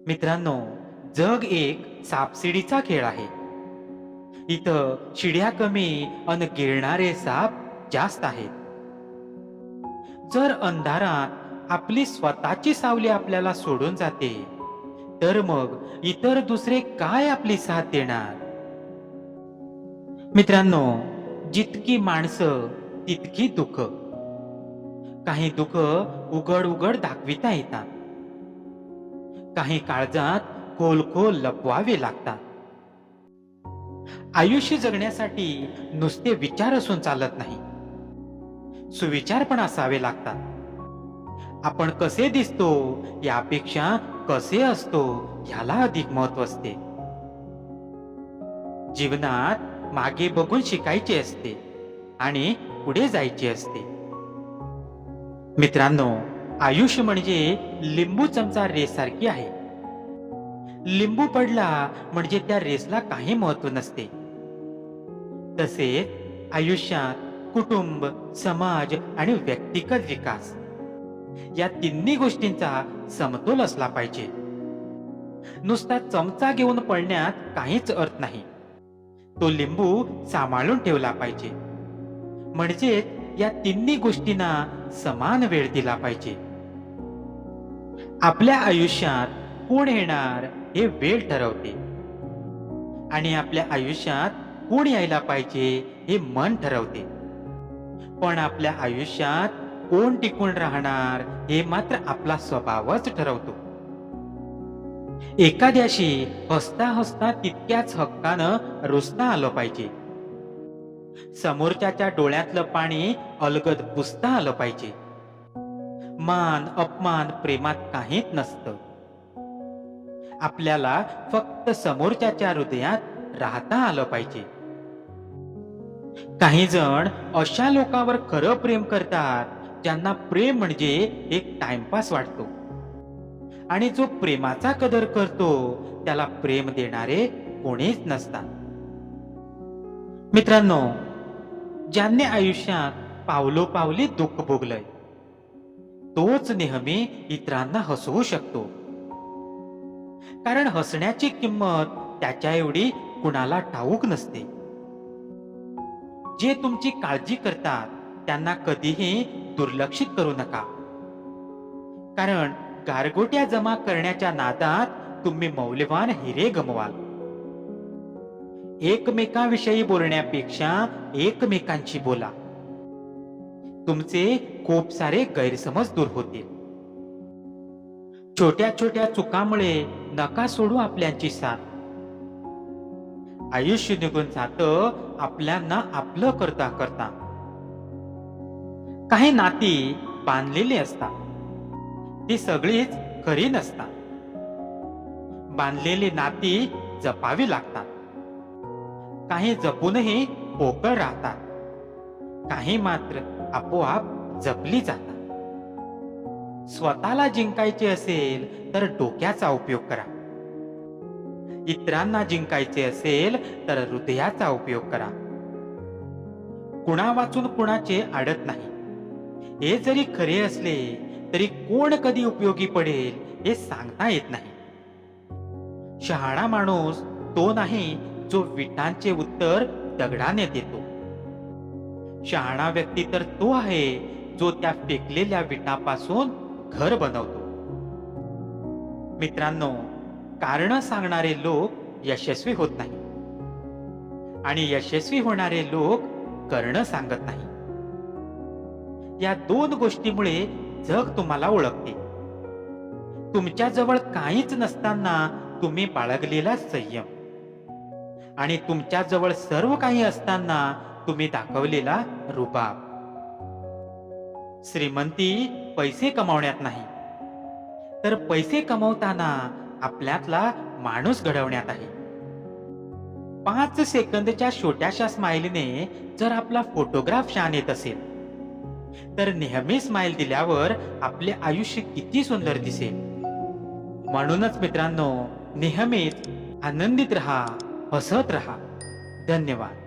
मित्रांनो, जग एक सापशिडीचा खेळ आहे. इथं शिड्या कमी अन गिळणारे साप जास्त आहेत. जर अंधारात आपली स्वतःची सावली आपल्याला सोडून जाते, तर मग इतर दुसरे काय आपली साथ देणार? मित्रांनो, जितकी माणसं तितकी दुःख. काही दुःख उघड उघड दाखविता येतात, काही काळजात खोल खोल लपवावे लागतात. आयुष्य जगण्यासाठी नुसते विचार असून चालत नाही, सुविचार पण असावे लागतात. आपण कसे दिसतो यापेक्षा कसे असतो ह्याला अधिक महत्व असते. जीवनात मागे बघून शिकायचे असते आणि पुढे जायचे असते. मित्रांनो, आयुष्य म्हणजे लिंबू चमचा रेस सारखी आहे. लिंबू पडला म्हणजे त्या रेसला काही महत्व नसते. तसेच आयुष्यात कुटुंब, समाज आणि व्यक्तिगत विकास या तिन्ही गोष्टींचा समतोल असला पाहिजे. नुसता चमचा घेऊन पळण्यात काहीच अर्थ नाही. तो लिंबू सांभाळून ठेवला पाहिजे. म्हणजे या तिन्ही गोष्टींना समान वेळ दिला पाहिजे. आपल्या आयुष्यात कोण येणार हे वेळ ठरवते आणि आपल्या आयुष्यात कोण यायला पाहिजे हे मन ठरवते. पण आपल्या आयुष्यात कोण टिकून राहणार हे मात्र आपला स्वभावच ठरवतो. एखाद्याशी हसता हसता तितक्याच हक्कानं रुसता आलं पाहिजे. समोरच्याच्या डोळ्यातलं पाणी अलगद पुसता आलं पाहिजे. मान अपमान प्रेमात काहीच नसतं. आपल्याला फक्त समोरच्याच्या हृदयात राहता आलं पाहिजे. काही जण अशा लोकांवर खरं प्रेम करतात ज्यांना प्रेम म्हणजे एक टाइमपास वाटतो, आणि जो प्रेमाचा कदर करतो त्याला प्रेम देणारे कोणीच नसतात. मित्रांनो, ज्यांनी आयुष्यात पावलोपावली दुःख भोगलंय तोच नेहमी इतरांना हसवू शकतो. कारण हसण्याची किंमत त्याच्या एवढी कुणाला ठाऊक नसते. जे तुमची काळजी करतात त्यांना कधीही दुर्लक्षित करू नका. कारण गारगोट्या जमा करण्याच्या नादात तुम्ही मौल्यवान हिरे गमवाल. एकमेकांविषयी बोलण्यापेक्षा एकमेकांशी बोला. तुमचे खूप सारे गैरसमज दूर होतील. छोट्या छोट्या चुकामुळे नका सोडू आपल्याची साथ. आयुष्य निघून जातं आपल्यांना आपलं करता करता. काही नाती बांधलेली असतात, ती सगळीच खरी नसतात. बांधलेली नाती जपावी लागतात. काही जपूनही पोकळ राहतात, काही मात्र आपोआप जपली जातात. स्वतःला जिंकायचे असेल तर डोक्याचा उपयोग करा. इतरांना जिंकायचे असेल तर हृदयाचा उपयोग करा. कुणा वाचून कुणाचे आडत नाही हे जरी खरे असले तरी कोण कधी उपयोगी पडेल हे सांगता येत नाही. शहाणा माणूस तो नाही जो विटांचे उत्तर दगडाने देतो. शहाणा व्यक्ती तर तो आहे जो त्या फेकलेल्या विटापासून घर बनवतो. मित्रांनो, कारण सांगणारे लोक यशस्वी होत नाही आणि यशस्वी होणारे लोक कर्ण सांगत नाही. या दोन गोष्टीमुळे जग तुम्हाला ओळखते. तुमच्या जवळ काहीच नसताना तुम्ही बाळगलेला संयम, आणि तुमच्या जवळ सर्व काही असताना तुम्ही दाखवलेला रुबाब. श्रीमंती पैसे कमावण्यात नाही, तर पैसे कमवताना आपल्यातला माणूस घडवण्यात आहे. 5 सेकंदच्या छोट्याशा स्माइलने जर आपला फोटोग्राफ छान येत असेल तर नेहमी स्माइल दिल्यावर आपले आयुष्य किती सुंदर दिसेल. म्हणूनच मित्रांनो, नेहमीच आनंदित रहा, हसत रहा. धन्यवाद.